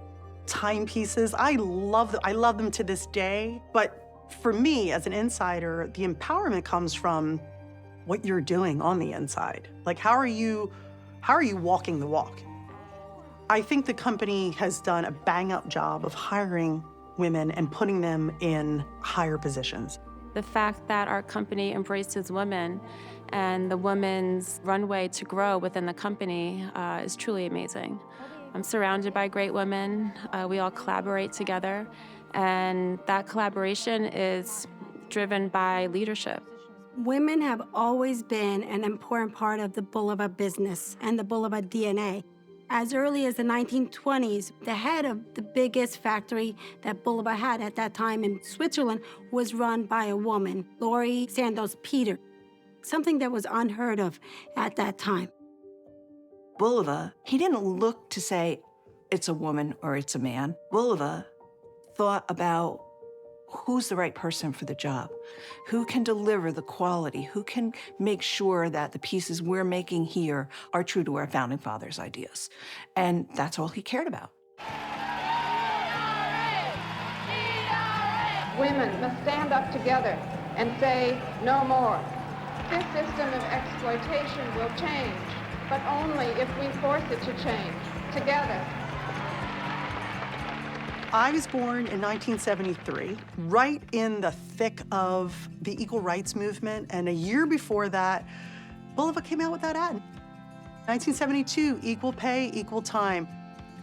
timepieces, I love them to this day. But for me, as an insider, the empowerment comes from what you're doing on the inside. Like, how are you walking the walk? I think the company has done a bang-up job of hiring women and putting them in higher positions. The fact that our company embraces women and the women's runway to grow within the company is truly amazing. I'm surrounded by great women. We all collaborate together, and that collaboration is driven by leadership. Women have always been an important part of the Bulova business and the Bulova DNA. As early as the 1920s, the head of the biggest factory that Bulova had at that time in Switzerland was run by a woman, Lori Sandoz Peter, something that was unheard of at that time. Bulova, he didn't look to say it's a woman or it's a man. Bulova thought about who's the right person for the job, who can deliver the quality, who can make sure that the pieces we're making here are true to our founding fathers' ideas. And that's all he cared about. Women must stand up together and say no more. This system of exploitation will change, but only if we force it to change, together. I was born in 1973, right in the thick of the equal rights movement, and a year before that, Bulova came out with that ad. 1972, equal pay, equal time.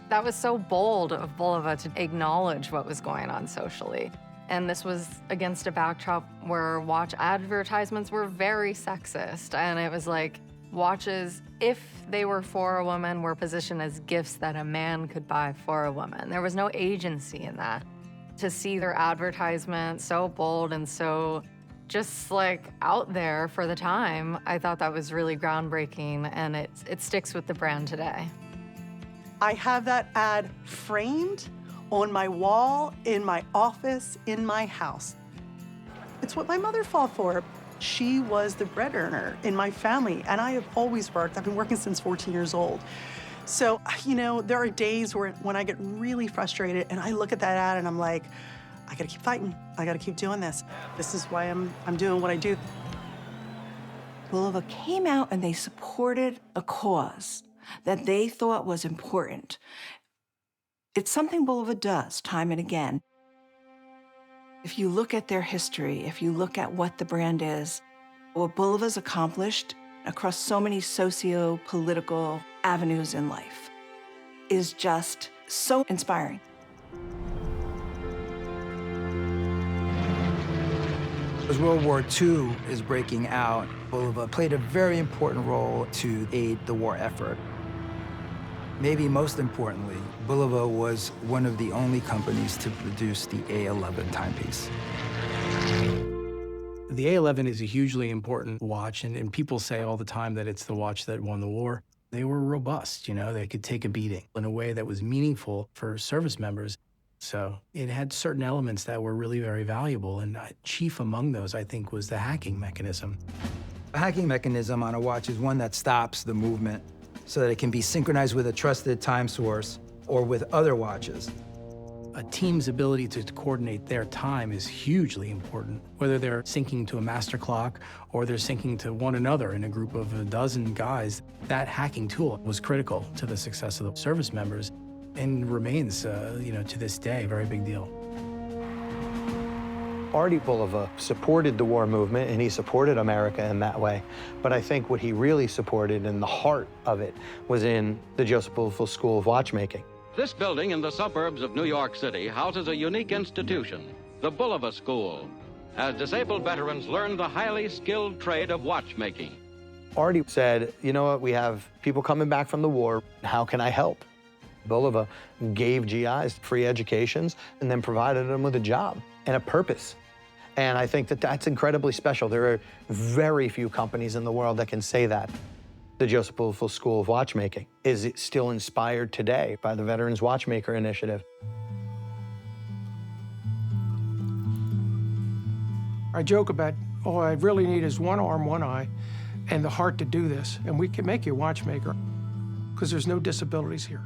That was so bold of Bulova to acknowledge what was going on socially. And this was against a backdrop where watch advertisements were very sexist. And it was like, watches, if they were for a woman, were positioned as gifts that a man could buy for a woman. There was no agency in that. To see their advertisement so bold and so just like out there for the time, I thought that was really groundbreaking, and it sticks with the brand today. I have that ad framed on my wall, in my office, in my house. It's what my mother fought for. She was the bread earner in my family, and I have always worked. I've been working since 14 years old. So, you know, there are days when I get really frustrated and I look at that ad and I'm like, I gotta keep fighting. I gotta keep doing this. This is why I'm doing what I do. Bulova came out and they supported a cause that they thought was important. It's something Bulova does time and again. If you look at their history, if you look at what the brand is, what Bulova's accomplished across so many socio-political avenues in life is just so inspiring. As World War II is breaking out, Bulova played a very important role to aid the war effort. Maybe most importantly, Bulova was one of the only companies to produce the A11 timepiece. The A11 is a hugely important watch, and people say all the time that it's the watch that won the war. They were robust, you know, they could take a beating in a way that was meaningful for service members. So it had certain elements that were really very valuable, and chief among those, I think, was the hacking mechanism. A hacking mechanism on a watch is one that stops the movement so that it can be synchronized with a trusted time source or with other watches. A team's ability to coordinate their time is hugely important, whether they're syncing to a master clock or they're syncing to one another in a group of a dozen guys. That hacking tool was critical to the success of the service members and remains, you know, to this day, a very big deal. Artie Bulova supported the war movement, and he supported America in that way. But I think what he really supported, and the heart of it, was in the Joseph Bulova School of Watchmaking. This building in the suburbs of New York City houses a unique institution, the Bulova School, as disabled veterans learn the highly skilled trade of watchmaking. Artie said, you know what, we have people coming back from the war, how can I help? Bulova gave GIs free educations and then provided them with a job and a purpose. And I think that that's incredibly special. There are very few companies in the world that can say that. The Joseph Bulova School of Watchmaking is still inspired today by the Veterans Watchmaker Initiative. I joke about, all I really need is one arm, one eye, and the heart to do this, and we can make you a watchmaker, because there's no disabilities here,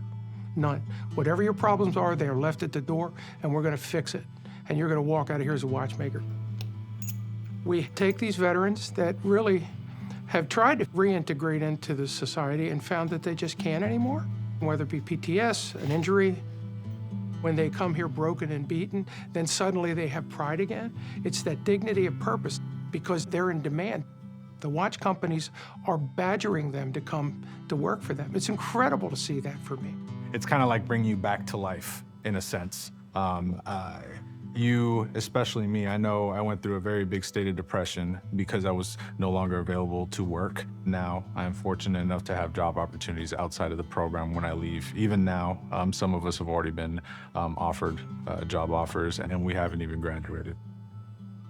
none. Whatever your problems are, they are left at the door, and we're gonna fix it, and you're gonna walk out of here as a watchmaker. We take these veterans that really have tried to reintegrate into the society and found that they just can't anymore, whether it be PTS, an injury. When they come here broken and beaten, then suddenly they have pride again. It's that dignity of purpose because they're in demand. The watch companies are badgering them to come to work for them. It's incredible to see that for me. It's kind of like bringing you back to life, in a sense. You, especially me, I know I went through a very big state of depression because I was no longer available to work. Now, I'm fortunate enough to have job opportunities outside of the program when I leave. Even now, some of us have already been offered job offers, and we haven't even graduated.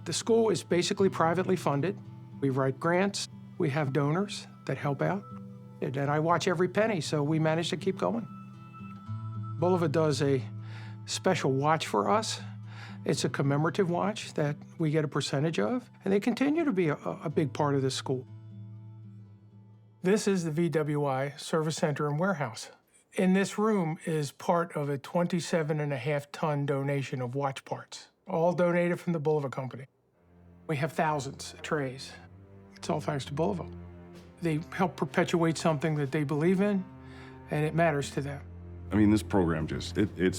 The school is basically privately funded. We write grants, we have donors that help out, and I watch every penny, so we manage to keep going. Bulova does a special watch for us It's a commemorative watch that we get a percentage of, and they continue to be a big part of this school. This is the VWI Service Center and Warehouse. In this room is part of a 27.5-ton donation of watch parts, all donated from the Bulova Company. We have thousands of trays. It's all thanks to Bulova. They help perpetuate something that they believe in, and it matters to them. I mean, this program it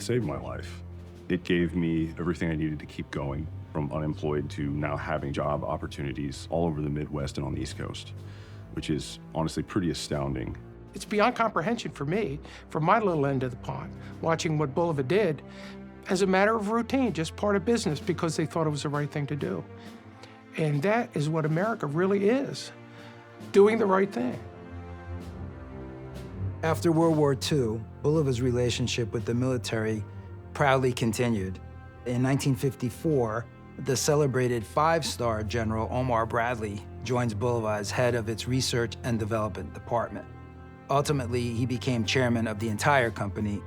saved my life. It gave me everything I needed to keep going, from unemployed to now having job opportunities all over the Midwest and on the East Coast, which is honestly pretty astounding. It's beyond comprehension for me, from my little end of the pond, watching what Bulova did as a matter of routine, just part of business because they thought it was the right thing to do. And that is what America really is, doing the right thing. After World War II, Bulova's relationship with the military proudly continued. In 1954, the celebrated 5-star General Omar Bradley joins Bulova as head of its research and development department. Ultimately, he became chairman of the entire company.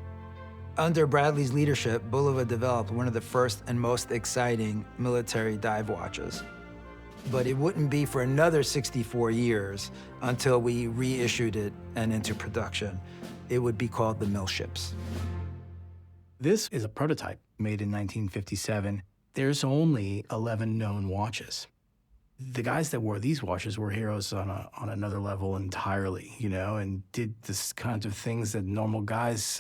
Under Bradley's leadership, Bulova developed one of the first and most exciting military dive watches. But it wouldn't be for another 64 years until we reissued it and into production. It would be called the Millships. This is a prototype made in 1957. There's only 11 known watches. The guys that wore these watches were heroes on another level entirely, you know, and did this kinds of things that normal guys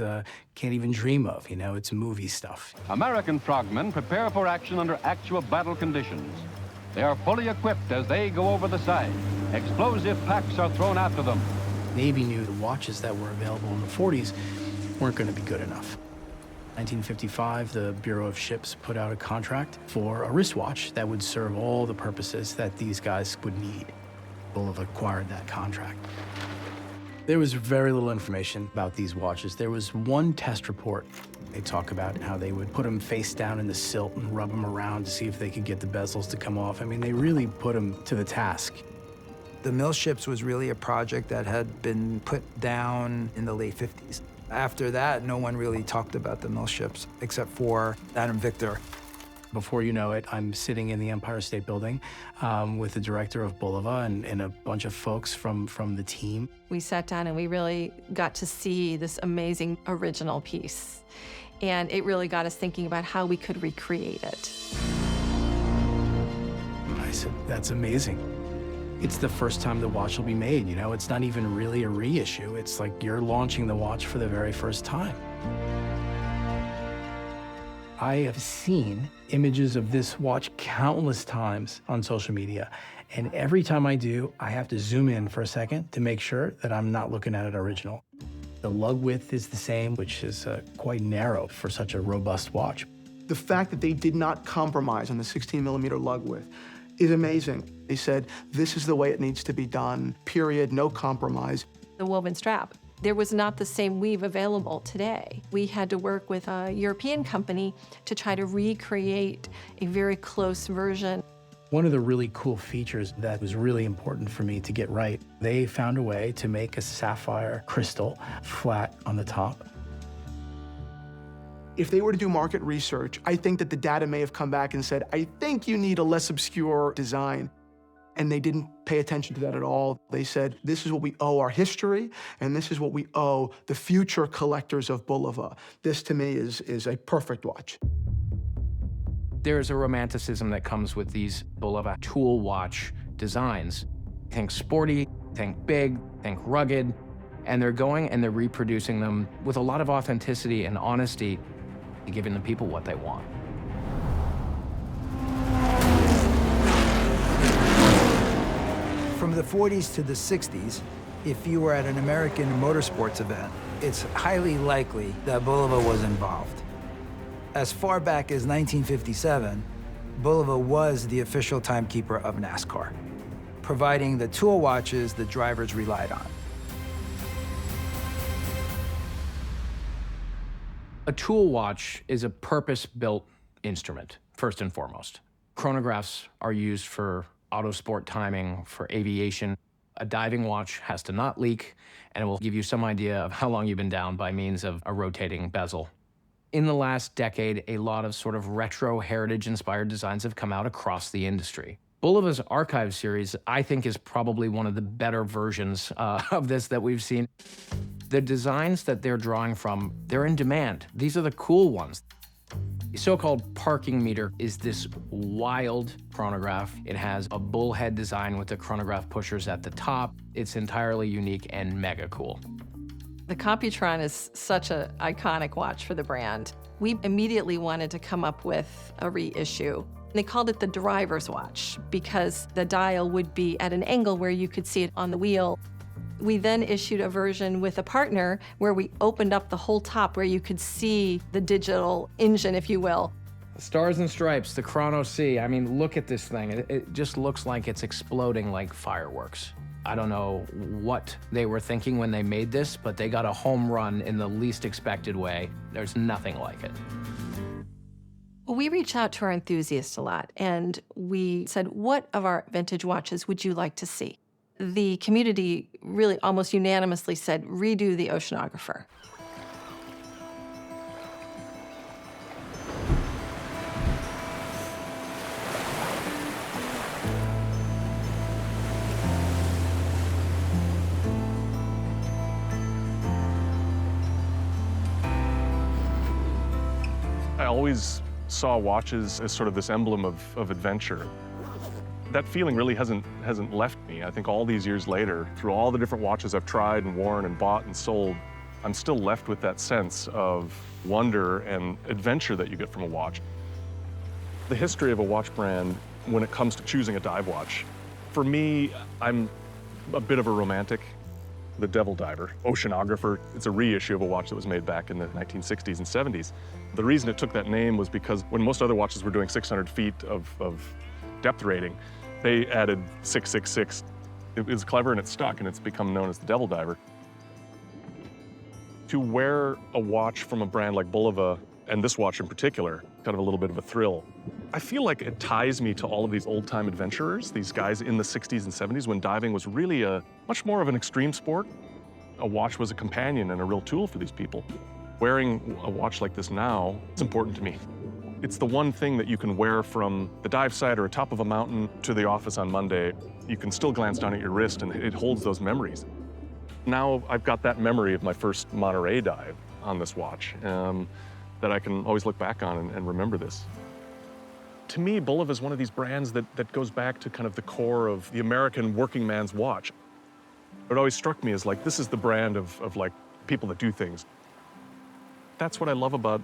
can't even dream of, you know, it's movie stuff. American frogmen prepare for action under actual battle conditions. They are fully equipped as they go over the side. Explosive packs are thrown after them. Navy knew the watches that were available in the 40s weren't going to be good enough. 1955, the Bureau of Ships put out a contract for a wristwatch that would serve all the purposes that these guys would need. Bulova acquired that contract. There was very little information about these watches. There was one test report. They talk about how they would put them face down in the silt and rub them around to see if they could get the bezels to come off. I mean, they really put them to the task. The Millships was really a project that had been put down in the late 50s. After that, no one really talked about the Millships except for Adam Victor. Before you know it, I'm sitting in the Empire State Building with the director of Bulova and a bunch of folks from the team. We sat down and we really got to see this amazing original piece. And it really got us thinking about how we could recreate it. I said, that's amazing. It's the first time the watch will be made, you know? It's not even really a reissue. It's like you're launching the watch for the very first time. I have seen images of this watch countless times on social media. And every time I do, I have to zoom in for a second to make sure that I'm not looking at it original. The lug width is the same, which is quite narrow for such a robust watch. The fact that they did not compromise on the 16-millimeter lug width is amazing. They said, this is the way it needs to be done, period, no compromise. The woven strap. There was not the same weave available today. We had to work with a European company to try to recreate a very close version. One of the really cool features that was really important for me to get right, they found a way to make a sapphire crystal flat on the top. If they were to do market research, I think that the data may have come back and said, I think you need a less obscure design. And they didn't pay attention to that at all. They said, this is what we owe our history, and this is what we owe the future collectors of Bulova. This, to me, is a perfect watch. There's a romanticism that comes with these Bulova tool watch designs. Think sporty, think big, think rugged, and they're going and they're reproducing them with a lot of authenticity and honesty, giving the people what they want. From the 40s to the 60s, if you were at an American motorsports event, it's highly likely that Bulova was involved. As far back as 1957, Bulova was the official timekeeper of NASCAR, providing the tool watches the drivers relied on. A tool watch is a purpose-built instrument, first and foremost. Chronographs are used for auto sport timing, for aviation. A diving watch has to not leak, and it will give you some idea of how long you've been down by means of a rotating bezel. In the last decade, a lot of sort of retro heritage-inspired designs have come out across the industry. Bulova's Archive series, I think, is probably one of the better versions of this that we've seen. The designs that they're drawing from, they're in demand. These are the cool ones. The so-called parking meter is this wild chronograph. It has a bullhead design with the chronograph pushers at the top. It's entirely unique and mega cool. The Computron is such an iconic watch for the brand. We immediately wanted to come up with a reissue. They called it the driver's watch because the dial would be at an angle where you could see it on the wheel. We then issued a version with a partner where we opened up the whole top where you could see the digital engine, if you will. The Stars and Stripes, the Chrono C. I mean, look at this thing. It just looks like it's exploding like fireworks. I don't know what they were thinking when they made this, but they got a home run in the least expected way. There's nothing like it. Well, we reached out to our enthusiasts a lot, and we said, what of our vintage watches would you like to see? The community really almost unanimously said, redo the Oceanographer. I always saw watches as sort of this emblem of adventure. That feeling really hasn't left me. I think all these years later, through all the different watches I've tried and worn and bought and sold, I'm still left with that sense of wonder and adventure that you get from a watch. The history of a watch brand when it comes to choosing a dive watch, for me, I'm a bit of a romantic. The Devil Diver, Oceanographer, it's a reissue of a watch that was made back in the 1960s and 70s. The reason it took that name was because when most other watches were doing 600 feet of depth rating, they added 666. It was clever and it stuck, and it's become known as the Devil Diver. To wear a watch from a brand like Bulova, and this watch in particular, kind of a little bit of a thrill. I feel like it ties me to all of these old-time adventurers, these guys in the 60s and 70s when diving was really much more of an extreme sport. A watch was a companion and a real tool for these people. Wearing a watch like this now, it's important to me. It's the one thing that you can wear from the dive site or atop of a mountain to the office on Monday. You can still glance down at your wrist and it holds those memories. Now I've got that memory of my first Monterey dive on this watch that I can always look back on and remember this. To me, Bulova is one of these brands that goes back to kind of the core of the American working man's watch. It always struck me as like, this is the brand of like people that do things. That's what I love about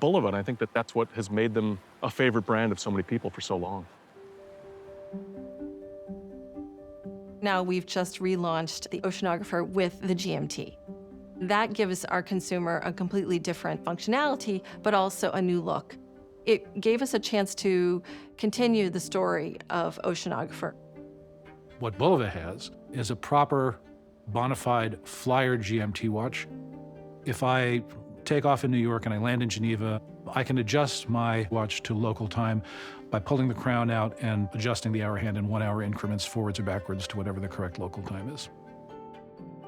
Bulova, and I think that that's what has made them a favorite brand of so many people for so long. Now we've just relaunched the Oceanographer with the GMT. That gives our consumer a completely different functionality, but also a new look. It gave us a chance to continue the story of Oceanographer. What Bulova has is a proper, bona fide flyer GMT watch. If I take off in New York and I land in Geneva, I can adjust my watch to local time by pulling the crown out and adjusting the hour hand in 1 hour increments forwards or backwards to whatever the correct local time is.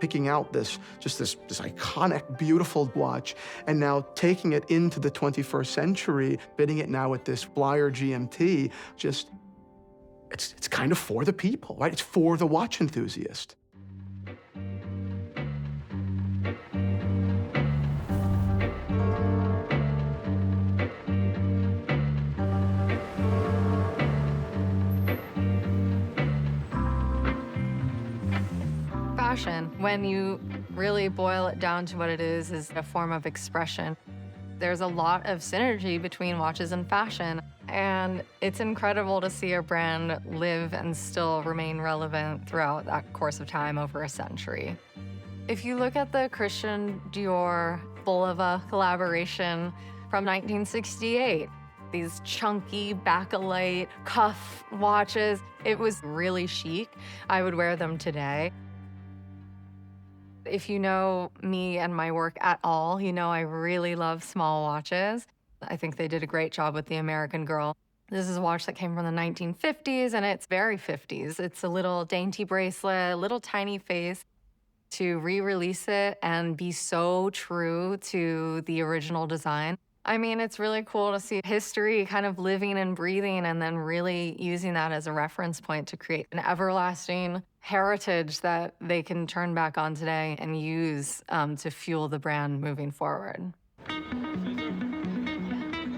Picking out this iconic, beautiful watch, and now taking it into the 21st century, fitting it now with this flyer GMT, it's kind of for the people, right? It's for the watch enthusiast. Fashion, when you really boil it down to what it is a form of expression. There's a lot of synergy between watches and fashion, and it's incredible to see a brand live and still remain relevant throughout that course of time over a century. If you look at the Christian Dior Bulova collaboration from 1968, these chunky bakelite cuff watches, it was really chic. I would wear them today. If you know me and my work at all, you know I really love small watches. I think they did a great job with the American Girl. This is a watch that came from the 1950s, and it's very 50s. It's a little dainty bracelet, a little tiny face. To re-release it and be so true to the original design, I mean, it's really cool to see history kind of living and breathing and then really using that as a reference point to create an everlasting heritage that they can turn back on today and use to fuel the brand moving forward.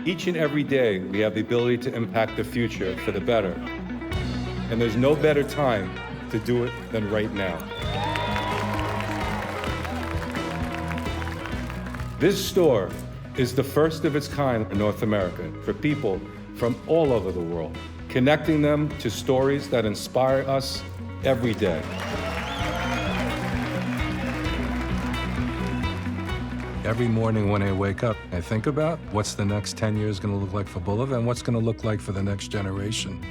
Each and every day, we have the ability to impact the future for the better. And there's no better time to do it than right now. This store is the first of its kind in North America for people from all over the world, connecting them to stories that inspire us every day. Every morning when I wake up, I think about what's the next 10 years going to look like for Bulova and what's going to look like for the next generation.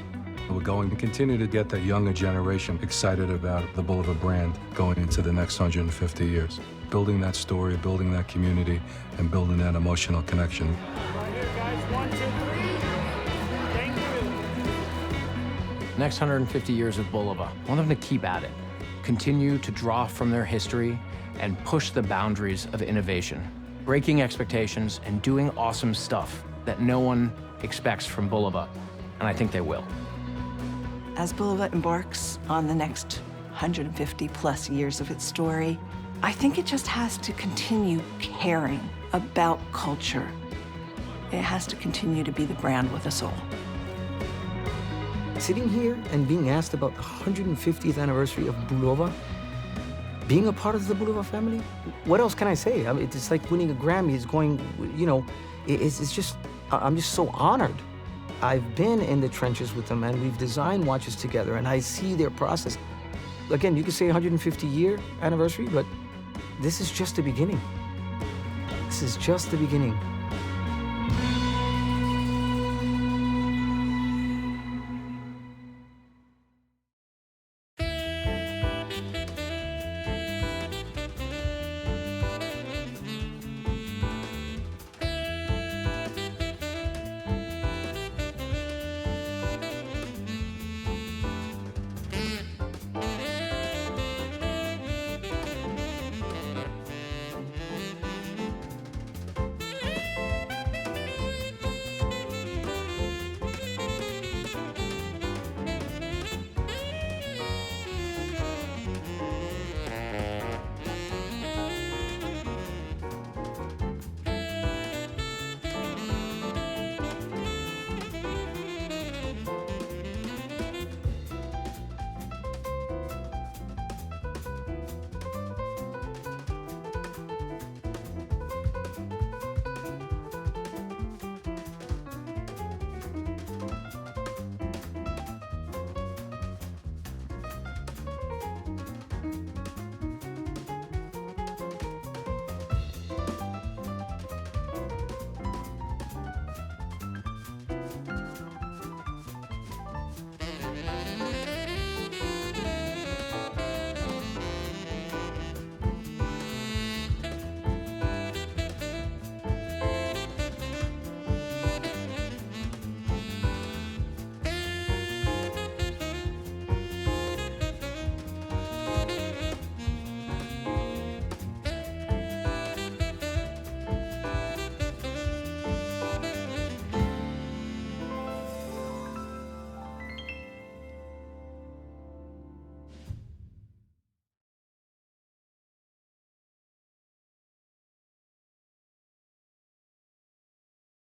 We're going to continue to get that younger generation excited about the Bulova brand going into the next 150 years. Building that story, building that community, and building that emotional connection. Next 150 years of Bulova, I want them to keep at it, continue to draw from their history and push the boundaries of innovation, breaking expectations and doing awesome stuff that no one expects from Bulova, and I think they will. As Bulova embarks on the next 150 plus years of its story, I think it just has to continue caring about culture. It has to continue to be the brand with a soul. Sitting here and being asked about the 150th anniversary of Bulova, being a part of the Bulova family, what else can I say? I mean, it's like winning a Grammy. It's going, you know, it's just, I'm just so honored. I've been in the trenches with them and we've designed watches together and I see their process. Again, you could say 150-year anniversary, but this is just the beginning. This is just the beginning.